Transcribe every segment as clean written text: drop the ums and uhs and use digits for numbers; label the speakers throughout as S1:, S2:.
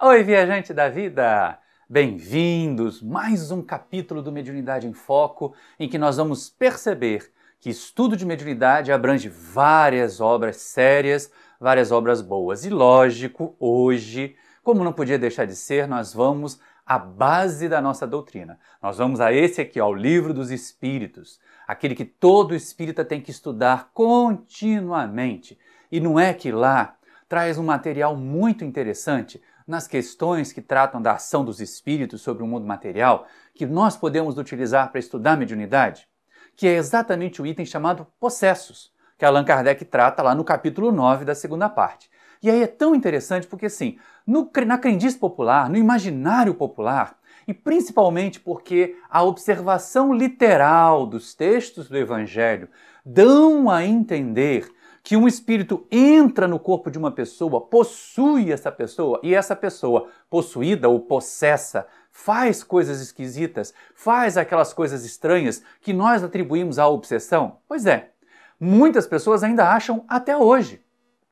S1: Oi, viajante da vida! Bem-vindos! Mais um capítulo do Mediunidade em Foco, em que nós vamos perceber que estudo de mediunidade abrange várias obras sérias, várias obras boas. E lógico, hoje, como não podia deixar de ser, nós vamos à base da nossa doutrina. Nós vamos a esse aqui, ao Livro dos Espíritos, aquele que todo espírita tem que estudar continuamente. E não é que lá traz um material muito interessante nas questões que tratam da ação dos espíritos sobre o mundo material, que nós podemos utilizar para estudar mediunidade, que é exatamente o item chamado possessos, que Allan Kardec trata lá no capítulo 9 da segunda parte. E aí é tão interessante porque, assim, na crendice popular, no imaginário popular, e principalmente porque a observação literal dos textos do Evangelho dão a entender que um espírito entra no corpo de uma pessoa, possui essa pessoa, e essa pessoa possuída ou possessa faz coisas esquisitas, faz aquelas coisas estranhas que nós atribuímos à obsessão? Pois é, muitas pessoas ainda acham até hoje,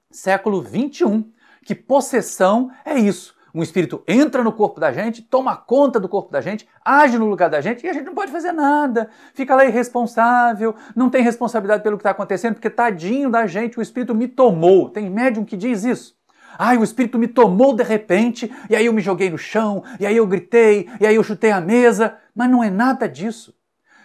S1: século XXI, que possessão é isso. Um espírito entra no corpo da gente, toma conta do corpo da gente, age no lugar da gente e a gente não pode fazer nada. Fica lá irresponsável, não tem responsabilidade pelo que está acontecendo, porque tadinho da gente, o espírito me tomou. Tem médium que diz isso. Ai, o espírito me tomou de repente, e aí eu me joguei no chão, e aí eu gritei, e aí eu chutei a mesa. Mas não é nada disso.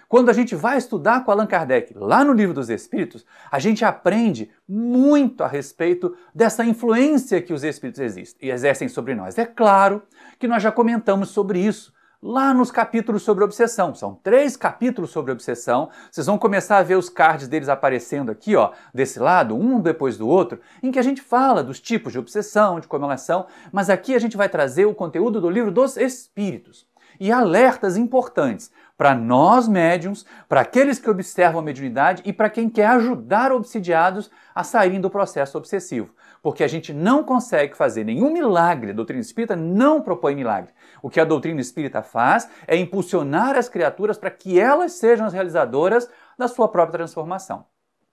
S1: Quando a gente vai estudar com Allan Kardec, lá no Livro dos Espíritos, a gente aprende muito a respeito dessa influência que os espíritos existem e exercem sobre nós. É claro que nós já comentamos sobre isso lá nos capítulos sobre obsessão. São 3 capítulos sobre obsessão. Vocês vão começar a ver os cards deles aparecendo aqui, ó, desse lado, um depois do outro, em que a gente fala dos tipos de obsessão, de como elas são, mas aqui a gente vai trazer o conteúdo do Livro dos Espíritos. E alertas importantes para nós médiuns, para aqueles que observam a mediunidade e para quem quer ajudar obsidiados a saírem do processo obsessivo. Porque a gente não consegue fazer nenhum milagre, a doutrina espírita não propõe milagre. O que a doutrina espírita faz é impulsionar as criaturas para que elas sejam as realizadoras da sua própria transformação.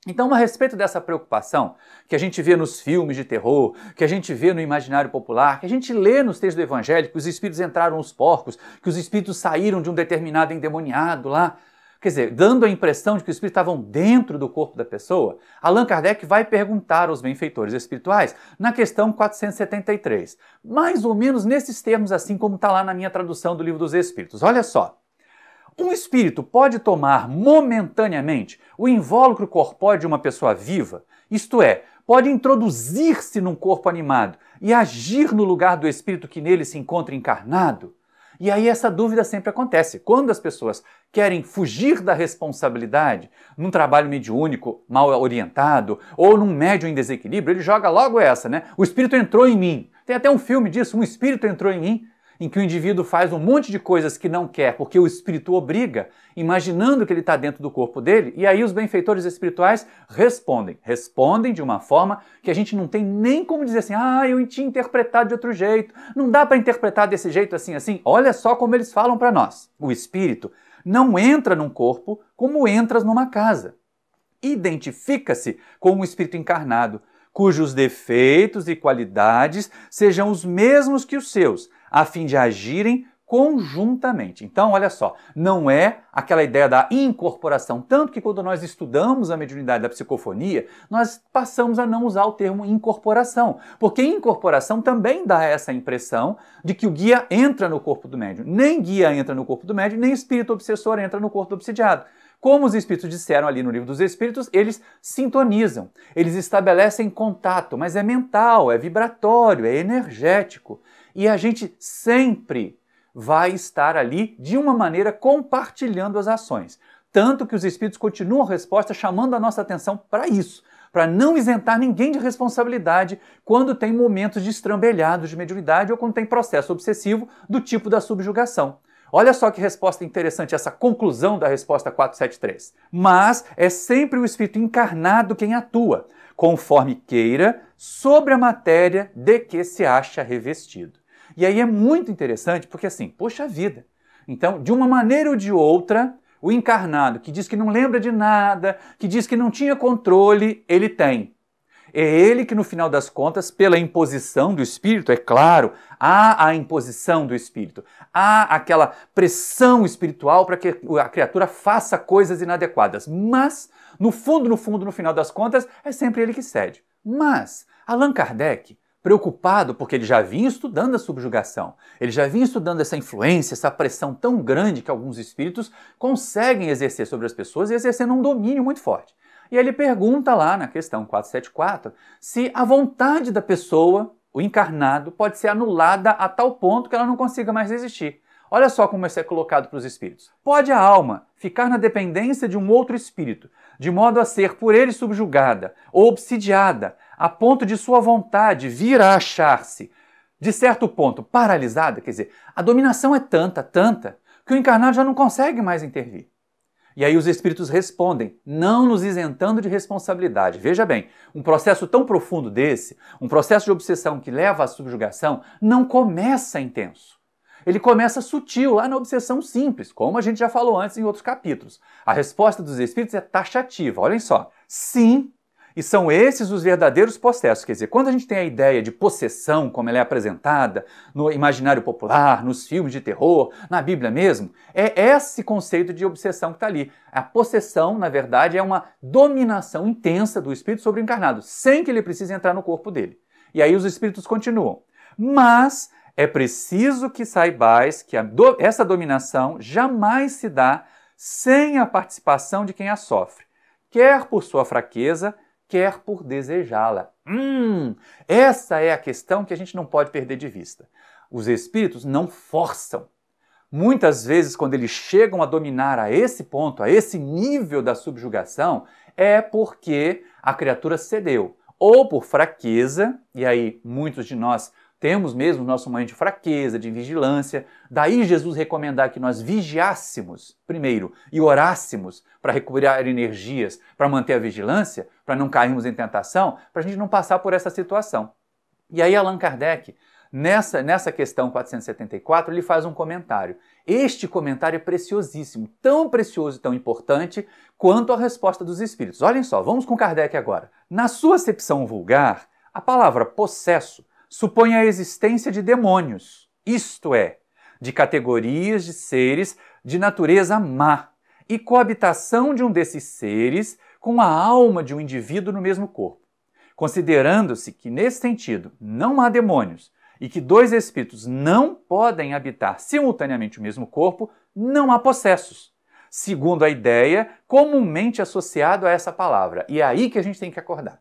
S1: Então, a respeito dessa preocupação que a gente vê nos filmes de terror, que a gente vê no imaginário popular, que a gente lê nos textos do Evangelho, que os espíritos entraram nos porcos, que os espíritos saíram de um determinado endemoniado lá, quer dizer, dando a impressão de que os espíritos estavam dentro do corpo da pessoa, Allan Kardec vai perguntar aos benfeitores espirituais na questão 473, mais ou menos nesses termos assim como está lá na minha tradução do Livro dos Espíritos. Olha só. Um espírito pode tomar momentaneamente o invólucro corpóreo de uma pessoa viva, isto é, pode introduzir-se num corpo animado e agir no lugar do espírito que nele se encontra encarnado? E aí essa dúvida sempre acontece. Quando as pessoas querem fugir da responsabilidade num trabalho mediúnico mal orientado ou num médium em desequilíbrio, ele joga logo essa, né? O espírito entrou em mim. Tem até um filme disso, Um Espírito Entrou em Mim, em que o indivíduo faz um monte de coisas que não quer porque o espírito obriga, imaginando que ele está dentro do corpo dele, e aí os benfeitores espirituais respondem de uma forma que a gente não tem nem como dizer assim, eu tinha interpretado de outro jeito, não dá para interpretar desse jeito assim. Olha só como eles falam para nós. O espírito não entra num corpo como entras numa casa. Identifica-se com um espírito encarnado, cujos defeitos e qualidades sejam os mesmos que os seus, a fim de agirem conjuntamente. Então, olha só, não é aquela ideia da incorporação, tanto que quando nós estudamos a mediunidade da psicofonia, nós passamos a não usar o termo incorporação, porque incorporação também dá essa impressão de que o guia entra no corpo do médium. Nem guia entra no corpo do médium, nem espírito obsessor entra no corpo do obsidiado. Como os espíritos disseram ali no Livro dos Espíritos, eles sintonizam, eles estabelecem contato, mas é mental, é vibratório, é energético. E a gente sempre vai estar ali de uma maneira compartilhando as ações. Tanto que os espíritos continuam a resposta chamando a nossa atenção para isso, para não isentar ninguém de responsabilidade quando tem momentos destrambelhados de mediunidade ou quando tem processo obsessivo do tipo da subjugação. Olha só que resposta interessante essa conclusão da resposta 473. Mas é sempre o espírito encarnado quem atua, conforme queira, sobre a matéria de que se acha revestido. E aí é muito interessante porque assim, poxa vida, então de uma maneira ou de outra, o encarnado que diz que não lembra de nada, que diz que não tinha controle, ele tem. É ele que, no final das contas, pela imposição do Espírito, é claro, há a imposição do Espírito, há aquela pressão espiritual para que a criatura faça coisas inadequadas. Mas, no fundo, no final das contas, é sempre ele que cede. Mas, Allan Kardec, preocupado porque ele já vinha estudando a subjugação, ele já vinha estudando essa influência, essa pressão tão grande que alguns espíritos conseguem exercer sobre as pessoas e exercendo um domínio muito forte. E ele pergunta lá na questão 474 se a vontade da pessoa, o encarnado, pode ser anulada a tal ponto que ela não consiga mais resistir. Olha só como isso é colocado para os espíritos. Pode a alma ficar na dependência de um outro espírito, de modo a ser por ele subjugada ou obsidiada, a ponto de sua vontade vir a achar-se, de certo ponto, paralisada? Quer dizer, a dominação é tanta, que o encarnado já não consegue mais intervir. E aí os espíritos respondem, não nos isentando de responsabilidade. Veja bem, um processo tão profundo desse, um processo de obsessão que leva à subjugação, não começa intenso. Ele começa sutil, lá na obsessão simples, como a gente já falou antes em outros capítulos. A resposta dos espíritos é taxativa, olhem só. Sim, e são esses os verdadeiros possessos. Quer dizer, quando a gente tem a ideia de possessão, como ela é apresentada no imaginário popular, nos filmes de terror, na Bíblia mesmo, é esse conceito de obsessão que está ali. A possessão, na verdade, é uma dominação intensa do espírito sobre o encarnado, sem que ele precise entrar no corpo dele. E aí os espíritos continuam. Mas é preciso que saibais que essa dominação jamais se dá sem a participação de quem a sofre, quer por sua fraqueza, quer por desejá-la. Essa é a questão que a gente não pode perder de vista. Os espíritos não forçam. Muitas vezes, quando eles chegam a dominar a esse ponto, a esse nível da subjugação, é porque a criatura cedeu, ou por fraqueza, e aí muitos de nós temos mesmo nosso momento de fraqueza, de vigilância. Daí Jesus recomendar que nós vigiássemos primeiro e orássemos para recuperar energias, para manter a vigilância, para não cairmos em tentação, para a gente não passar por essa situação. E aí Allan Kardec, nessa questão 474, ele faz um comentário. Este comentário é preciosíssimo, tão precioso e tão importante quanto a resposta dos espíritos. Olhem só, vamos com Kardec agora. Na sua acepção vulgar, a palavra possesso supõe a existência de demônios, isto é, de categorias de seres de natureza má, e coabitação de um desses seres com a alma de um indivíduo no mesmo corpo. Considerando-se que, nesse sentido, não há demônios e que dois espíritos não podem habitar simultaneamente o mesmo corpo, não há possessos, segundo a ideia comumente associada a essa palavra. E é aí que a gente tem que acordar.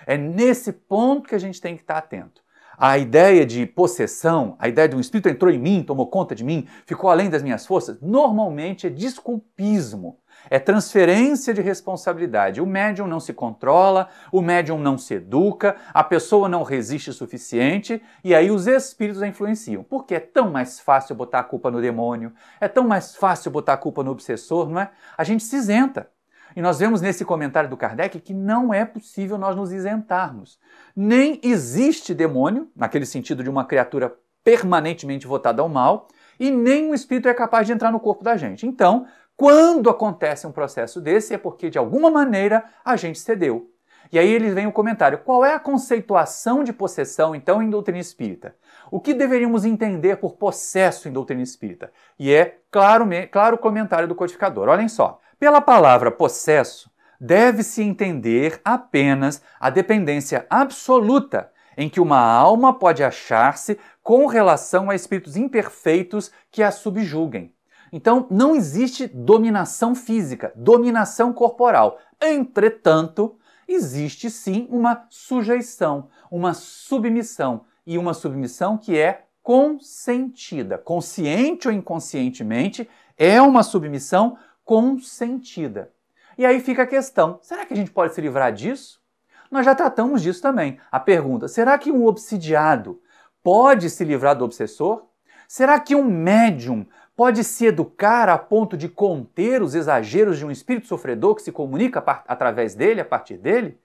S1: É nesse ponto que a gente tem que estar atento. A ideia de possessão, a ideia de um espírito entrou em mim, tomou conta de mim, ficou além das minhas forças, normalmente é desculpismo, é transferência de responsabilidade. O médium não se controla, o médium não se educa, a pessoa não resiste o suficiente e aí os espíritos a influenciam. Porque é tão mais fácil botar a culpa no demônio, é tão mais fácil botar a culpa no obsessor, não é? A gente se isenta. E nós vemos nesse comentário do Kardec que não é possível nós nos isentarmos. Nem existe demônio, naquele sentido de uma criatura permanentemente votada ao mal, e nem um espírito é capaz de entrar no corpo da gente. Então, quando acontece um processo desse, é porque de alguma maneira a gente cedeu. E aí ele vem o comentário. Qual é a conceituação de possessão, então, em doutrina espírita? O que deveríamos entender por possesso em doutrina espírita? E é claro o comentário do codificador. Olhem só. Pela palavra possesso, deve-se entender apenas a dependência absoluta em que uma alma pode achar-se com relação a espíritos imperfeitos que a subjuguem. Então, não existe dominação física, dominação corporal. Entretanto, existe sim uma sujeição, uma submissão, e uma submissão que é consentida. Consciente ou inconscientemente, é uma submissão consentida. E aí fica a questão, será que a gente pode se livrar disso? Nós já tratamos disso também. A pergunta, será que um obsidiado pode se livrar do obsessor? Será que um médium pode se educar a ponto de conter os exageros de um espírito sofredor que se comunica através dele, a partir dele?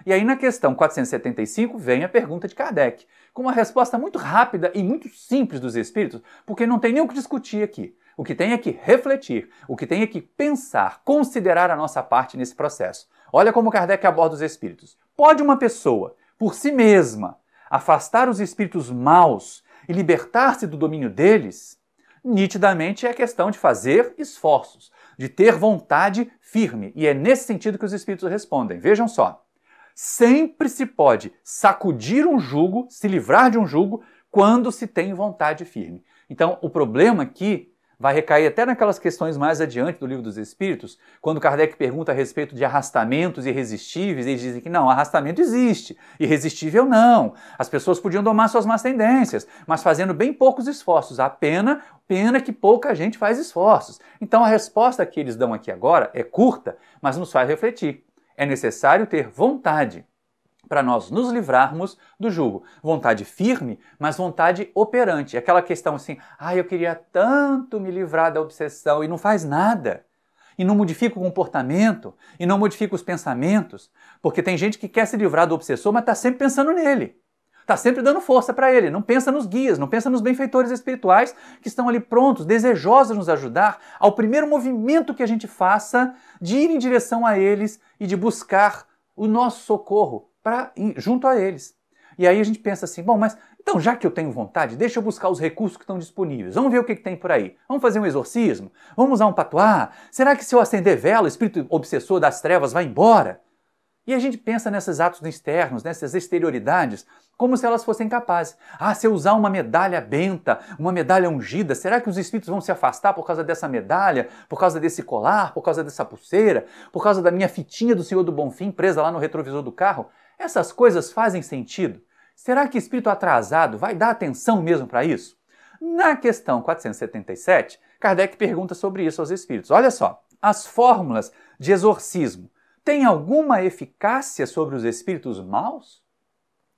S1: E aí na questão 475 vem a pergunta de Kardec, com uma resposta muito rápida e muito simples dos espíritos, porque não tem nem o que discutir aqui. O que tem é que refletir, o que tem é que pensar, considerar a nossa parte nesse processo. Olha como Kardec aborda os espíritos. Pode uma pessoa, por si mesma, afastar os espíritos maus e libertar-se do domínio deles? Nitidamente é questão de fazer esforços, de ter vontade firme. E é nesse sentido que os espíritos respondem. Vejam só. Sempre se pode sacudir um jugo, se livrar de um jugo, quando se tem vontade firme. Então, o problema aqui vai recair até naquelas questões mais adiante do Livro dos Espíritos, quando Kardec pergunta a respeito de arrastamentos irresistíveis, eles dizem que não, arrastamento existe, irresistível não. As pessoas podiam domar suas más tendências, mas fazendo bem poucos esforços. A pena que pouca gente faz esforços. Então a resposta que eles dão aqui agora é curta, mas nos faz refletir. É necessário ter vontade para nós nos livrarmos do jugo. Vontade firme, mas vontade operante. Aquela questão assim, eu queria tanto me livrar da obsessão e não faz nada. E não modifica o comportamento, e não modifica os pensamentos, porque tem gente que quer se livrar do obsessor, mas está sempre pensando nele. Está sempre dando força para ele, não pensa nos guias, não pensa nos benfeitores espirituais que estão ali prontos, desejosos de nos ajudar ao primeiro movimento que a gente faça de ir em direção a eles e de buscar o nosso socorro para ir junto a eles. E aí a gente pensa assim, bom, mas então já que eu tenho vontade, deixa eu buscar os recursos que estão disponíveis. Vamos ver o que tem por aí. Vamos fazer um exorcismo? Vamos usar um patuá? Será que se eu acender vela, o espírito obsessor das trevas vai embora? E a gente pensa nesses atos externos, nessas exterioridades, como se elas fossem capazes. Se eu usar uma medalha benta, uma medalha ungida, será que os espíritos vão se afastar por causa dessa medalha, por causa desse colar, por causa dessa pulseira, por causa da minha fitinha do Senhor do Bonfim presa lá no retrovisor do carro? Essas coisas fazem sentido? Será que espírito atrasado vai dar atenção mesmo para isso? Na questão 477, Kardec pergunta sobre isso aos espíritos. Olha só, as fórmulas de exorcismo têm alguma eficácia sobre os espíritos maus?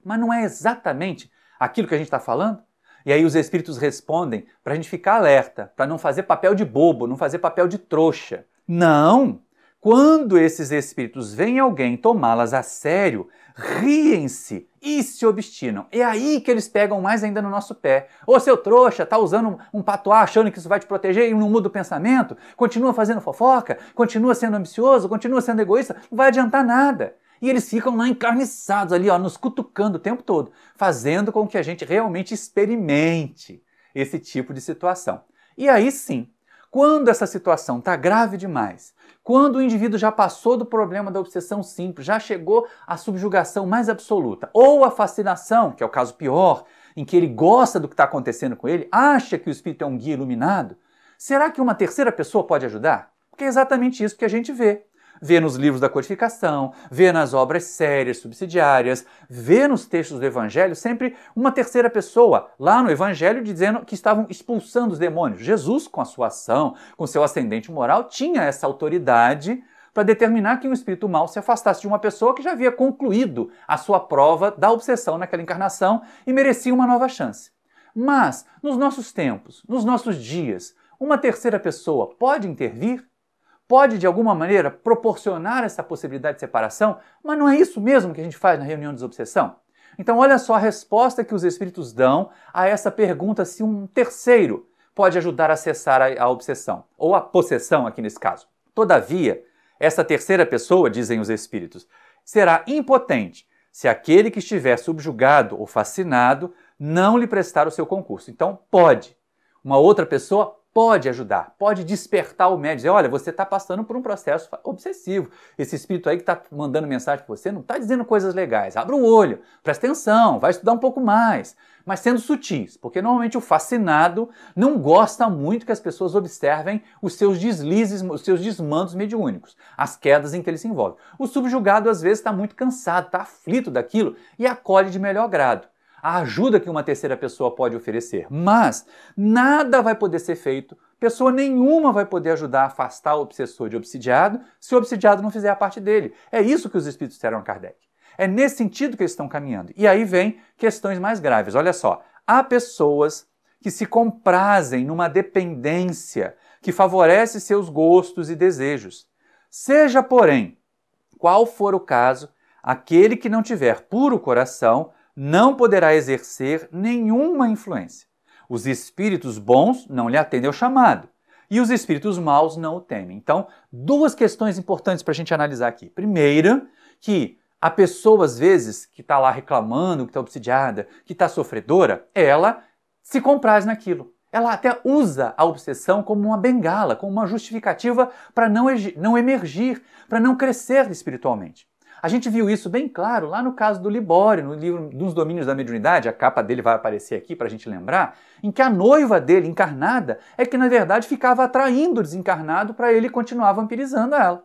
S1: Mas não é exatamente aquilo que a gente está falando? E aí os espíritos respondem para a gente ficar alerta, para não fazer papel de bobo, não fazer papel de trouxa. Não! Quando esses espíritos veem alguém tomá-las a sério, riem-se e se obstinam. É aí que eles pegam mais ainda no nosso pé. Ô seu trouxa, tá usando um patuá achando que isso vai te proteger e não muda o pensamento? Continua fazendo fofoca? Continua sendo ambicioso? Continua sendo egoísta? Não vai adiantar nada. E eles ficam lá encarniçados ali, nos cutucando o tempo todo, fazendo com que a gente realmente experimente esse tipo de situação. E aí sim, quando essa situação está grave demais, quando o indivíduo já passou do problema da obsessão simples, já chegou à subjugação mais absoluta, ou a fascinação, que é o caso pior, em que ele gosta do que está acontecendo com ele, acha que o espírito é um guia iluminado, será que uma terceira pessoa pode ajudar? Porque é exatamente isso que a gente vê. Vê nos livros da codificação, vê nas obras sérias, subsidiárias, vê nos textos do Evangelho sempre uma terceira pessoa, lá no Evangelho dizendo que estavam expulsando os demônios. Jesus, com a sua ação, com seu ascendente moral, tinha essa autoridade para determinar que um espírito mau se afastasse de uma pessoa que já havia concluído a sua prova da obsessão naquela encarnação e merecia uma nova chance. Mas, nos nossos tempos, nos nossos dias, uma terceira pessoa pode intervir? Pode, de alguma maneira, proporcionar essa possibilidade de separação, mas não é isso mesmo que a gente faz na reunião de desobsessão? Então, olha só a resposta que os espíritos dão a essa pergunta se um terceiro pode ajudar a cessar a obsessão, ou a possessão aqui nesse caso. Todavia, essa terceira pessoa, dizem os espíritos, será impotente se aquele que estiver subjugado ou fascinado não lhe prestar o seu concurso. Então, pode. Uma outra pessoa pode ajudar, pode despertar o médium, dizer, olha, você está passando por um processo obsessivo. Esse espírito aí que está mandando mensagem para você não está dizendo coisas legais. Abra o olho, presta atenção, vai estudar um pouco mais. Mas sendo sutis, porque normalmente o fascinado não gosta muito que as pessoas observem os seus deslizes, os seus desmandos mediúnicos, as quedas em que ele se envolve. O subjugado às vezes está muito cansado, está aflito daquilo e acolhe de melhor grado a ajuda que uma terceira pessoa pode oferecer. Mas nada vai poder ser feito, pessoa nenhuma vai poder ajudar a afastar o obsessor de obsidiado se o obsidiado não fizer a parte dele. É isso que os espíritos disseram a Kardec. É nesse sentido que eles estão caminhando. E aí vem questões mais graves. Olha só, há pessoas que se comprazem numa dependência que favorece seus gostos e desejos. Seja, porém, qual for o caso, aquele que não tiver puro coração não poderá exercer nenhuma influência. Os espíritos bons não lhe atendem ao chamado. e os espíritos maus não o temem. Então, duas questões importantes para a gente analisar aqui. Primeira, que a pessoa, às vezes, que está lá reclamando, que está obsidiada, que está sofredora, ela se compraz naquilo. Ela até usa a obsessão como uma bengala, como uma justificativa para não emergir, para não crescer espiritualmente. A gente viu isso bem claro lá no caso do Libório, no livro dos Domínios da Mediunidade, a capa dele vai aparecer aqui para a gente lembrar, em que a noiva dele, encarnada, é que na verdade ficava atraindo o desencarnado para ele continuar vampirizando ela.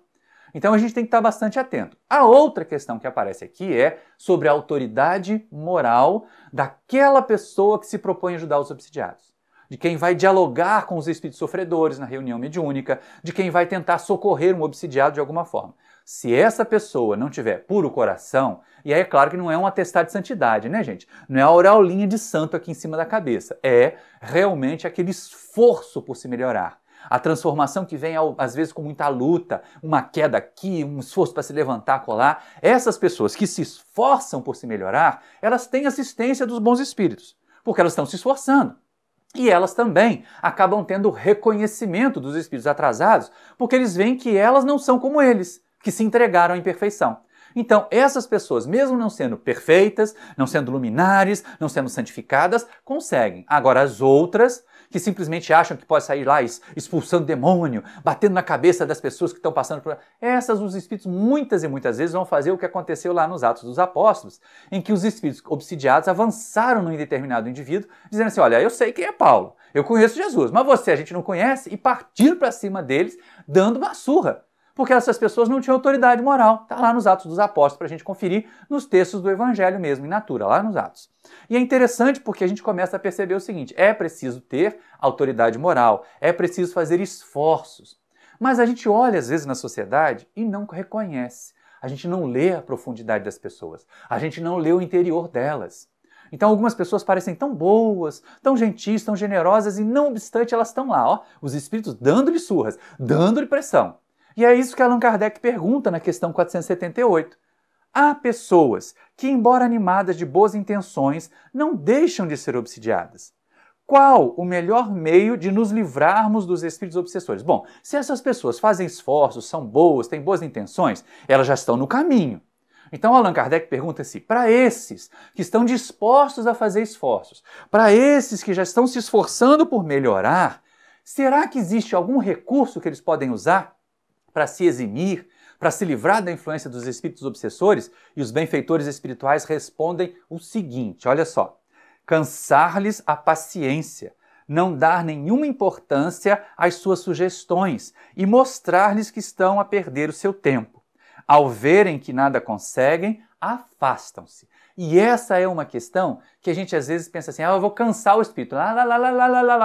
S1: Então a gente tem que estar bastante atento. A outra questão que aparece aqui é sobre a autoridade moral daquela pessoa que se propõe a ajudar os obsidiados. De quem vai dialogar com os espíritos sofredores na reunião mediúnica, de quem vai tentar socorrer um obsidiado de alguma forma. Se essa pessoa não tiver puro coração, e aí é claro que não é um atestado de santidade, né, gente? Não é a aureolinha de santo aqui em cima da cabeça. É realmente aquele esforço por se melhorar. A transformação que vem, às vezes, com muita luta, uma queda aqui, um esforço para se levantar, colar. Essas pessoas que se esforçam por se melhorar, elas têm assistência dos bons espíritos, porque elas estão se esforçando. E elas também acabam tendo reconhecimento dos espíritos atrasados, porque eles veem que elas não são como eles, que se entregaram à imperfeição. Então, essas pessoas, mesmo não sendo perfeitas, não sendo luminares, não sendo santificadas, conseguem. Agora, as outras, que simplesmente acham que pode sair lá expulsando demônio, batendo na cabeça das pessoas que estão passando por... Essas, os espíritos, muitas e muitas vezes, vão fazer o que aconteceu lá nos Atos dos Apóstolos, em que os espíritos obsidiados avançaram num determinado indivíduo, dizendo assim, olha, eu sei quem é Paulo, eu conheço Jesus, mas você a gente não conhece, e partiram para cima deles, dando uma surra. Porque essas pessoas não tinham autoridade moral. Está lá nos Atos dos Apóstolos para a gente conferir nos textos do Evangelho mesmo, in natura, lá nos Atos. E é interessante porque a gente começa a perceber o seguinte, é preciso ter autoridade moral, é preciso fazer esforços. Mas a gente olha às vezes na sociedade e não reconhece. A gente não lê a profundidade das pessoas, a gente não lê o interior delas. Então algumas pessoas parecem tão boas, tão gentis, tão generosas e não obstante elas estão lá, ó, os espíritos dando-lhe surras, dando-lhe pressão. E é isso que Allan Kardec pergunta na questão 478. Há pessoas que, embora animadas de boas intenções, não deixam de ser obsidiadas. Qual o melhor meio de nos livrarmos dos espíritos obsessores? Bom, se essas pessoas fazem esforços, são boas, têm boas intenções, elas já estão no caminho. Então Allan Kardec pergunta-se, para esses que estão dispostos a fazer esforços, para esses que já estão se esforçando por melhorar, será que existe algum recurso que eles podem usar para se eximir, para se livrar da influência dos espíritos obsessores? E os benfeitores espirituais respondem o seguinte, olha só, cansar-lhes a paciência, não dar nenhuma importância às suas sugestões e mostrar-lhes que estão a perder o seu tempo. Ao verem que nada conseguem, afastam-se. E essa é uma questão que a gente às vezes pensa assim, eu vou cansar o espírito,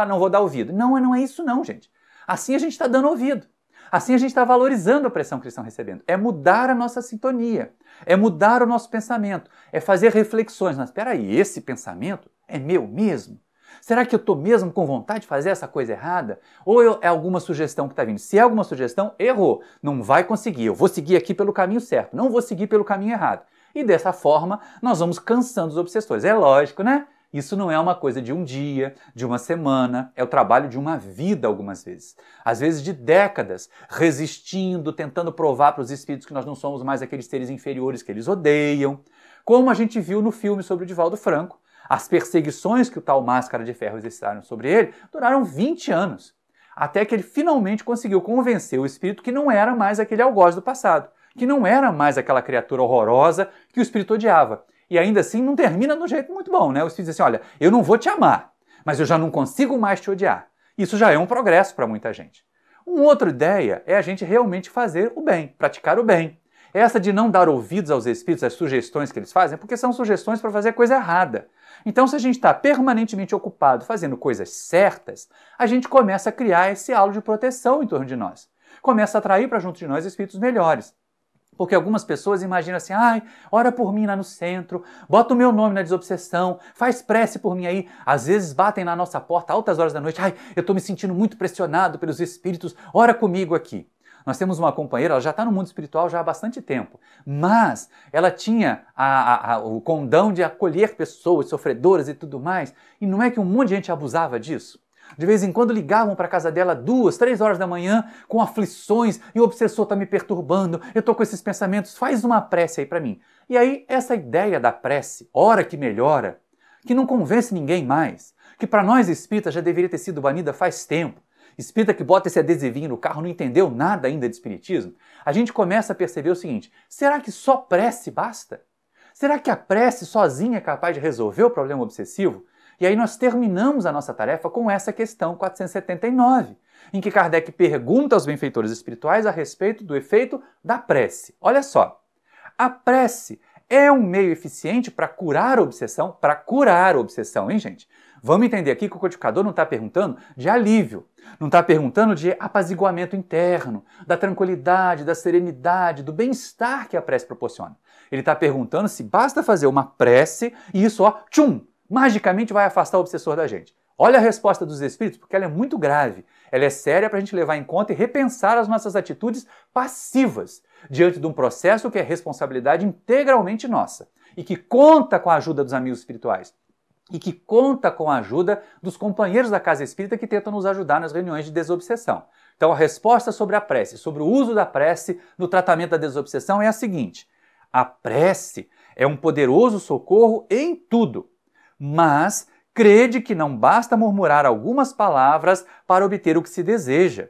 S1: não vou dar ouvido. Não é isso não, gente. Assim a gente está dando ouvido. Assim a gente está valorizando a pressão que eles estão recebendo. É mudar a nossa sintonia, é mudar o nosso pensamento, é fazer reflexões. Mas espera aí, esse pensamento é meu mesmo? Será que eu estou mesmo com vontade de fazer essa coisa errada? Ou é alguma sugestão que está vindo? Se é alguma sugestão, errou. Não vai conseguir. Eu vou seguir aqui pelo caminho certo, não vou seguir pelo caminho errado. E dessa forma, nós vamos cansando os obsessores. É lógico, né? Isso não é uma coisa de um dia, de uma semana, é o trabalho de uma vida algumas vezes. Às vezes de décadas, resistindo, tentando provar para os espíritos que nós não somos mais aqueles seres inferiores que eles odeiam. Como a gente viu no filme sobre o Divaldo Franco, as perseguições que o tal Máscara de Ferro exercitaram sobre ele duraram 20 anos. Até que ele finalmente conseguiu convencer o espírito que não era mais aquele algoz do passado, que não era mais aquela criatura horrorosa que o espírito odiava. E ainda assim não termina de um jeito muito bom, né? O espírito diz assim, olha, eu não vou te amar, mas eu já não consigo mais te odiar. Isso já é um progresso para muita gente. Uma outra ideia é a gente realmente fazer o bem, praticar o bem. Essa de não dar ouvidos aos espíritos, às sugestões que eles fazem, porque são sugestões para fazer coisa errada. Então, se a gente está permanentemente ocupado fazendo coisas certas, a gente começa a criar esse halo de proteção em torno de nós. Começa a atrair para junto de nós espíritos melhores. Porque algumas pessoas imaginam assim, ora por mim lá no centro, bota o meu nome na desobsessão, faz prece por mim aí. Às vezes batem na nossa porta altas horas da noite, eu estou me sentindo muito pressionado pelos espíritos, ora comigo aqui. Nós temos uma companheira, ela já está no mundo espiritual já há bastante tempo, mas ela tinha o condão de acolher pessoas sofredoras e tudo mais, e não é que um monte de gente abusava disso? De vez em quando ligavam para a casa dela 2, 3 horas da manhã com aflições e o obsessor está me perturbando, eu estou com esses pensamentos, faz uma prece aí para mim. E aí essa ideia da prece, ora que melhora, que não convence ninguém mais, que para nós espíritas já deveria ter sido banida faz tempo, espírita que bota esse adesivinho no carro não entendeu nada ainda de espiritismo, a gente começa a perceber o seguinte, será que só prece basta? Será que a prece sozinha é capaz de resolver o problema obsessivo? E aí nós terminamos a nossa tarefa com essa questão 479, em que Kardec pergunta aos benfeitores espirituais a respeito do efeito da prece. Olha só, a prece é um meio eficiente para curar a obsessão? Para curar a obsessão, hein, gente? Vamos entender aqui que o codificador não está perguntando de alívio, não está perguntando de apaziguamento interno, da tranquilidade, da serenidade, do bem-estar que a prece proporciona. Ele está perguntando se basta fazer uma prece e isso, ó, tchum, magicamente vai afastar o obsessor da gente. Olha a resposta dos espíritos, porque ela é muito grave. Ela é séria para a gente levar em conta e repensar as nossas atitudes passivas diante de um processo que é responsabilidade integralmente nossa e que conta com a ajuda dos amigos espirituais e que conta com a ajuda dos companheiros da casa espírita que tentam nos ajudar nas reuniões de desobsessão. Então a resposta sobre a prece, sobre o uso da prece no tratamento da desobsessão é a seguinte: a prece é um poderoso socorro em tudo, mas crede que não basta murmurar algumas palavras para obter o que se deseja.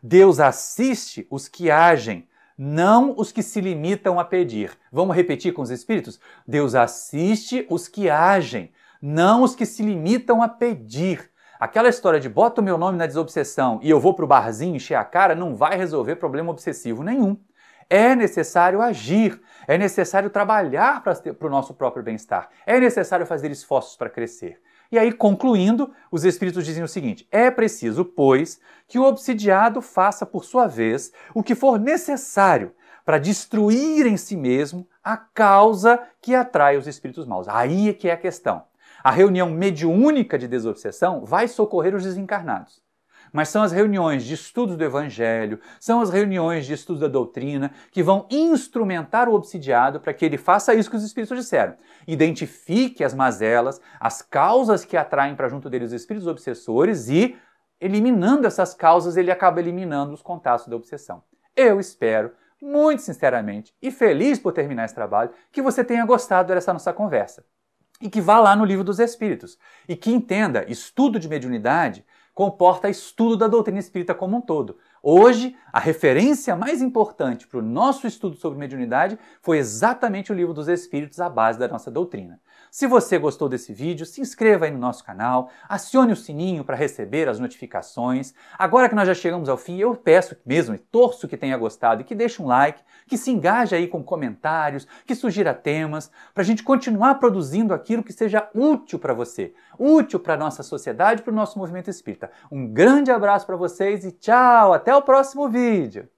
S1: Deus assiste os que agem, não os que se limitam a pedir. Vamos repetir com os espíritos? Deus assiste os que agem, não os que se limitam a pedir. Aquela história de bota o meu nome na desobsessão e eu vou pro barzinho encher a cara não vai resolver problema obsessivo nenhum. É necessário agir, é necessário trabalhar para o nosso próprio bem-estar, é necessário fazer esforços para crescer. E aí, concluindo, os espíritos dizem o seguinte: é preciso, pois, que o obsidiado faça, por sua vez, o que for necessário para destruir em si mesmo a causa que atrai os espíritos maus. Aí é que é a questão. A reunião mediúnica de desobsessão vai socorrer os desencarnados. Mas são as reuniões de estudos do Evangelho, são as reuniões de estudos da doutrina que vão instrumentar o obsidiado para que ele faça isso que os espíritos disseram. Identifique as mazelas, as causas que atraem para junto dele os espíritos obsessores e, eliminando essas causas, ele acaba eliminando os contatos da obsessão. Eu espero, muito sinceramente e feliz por terminar esse trabalho, que você tenha gostado dessa nossa conversa. E que vá lá no Livro dos Espíritos e que entenda, estudo de mediunidade comporta estudo da doutrina espírita como um todo. Hoje, a referência mais importante para o nosso estudo sobre mediunidade foi exatamente o Livro dos Espíritos, a base da nossa doutrina. Se você gostou desse vídeo, se inscreva aí no nosso canal, acione o sininho para receber as notificações. Agora que nós já chegamos ao fim, eu peço mesmo e torço que tenha gostado e que deixe um like, que se engaje aí com comentários, que sugira temas, para a gente continuar produzindo aquilo que seja útil para você, útil para a nossa sociedade, para o nosso movimento espírita. Um grande abraço para vocês e tchau! Até o próximo vídeo!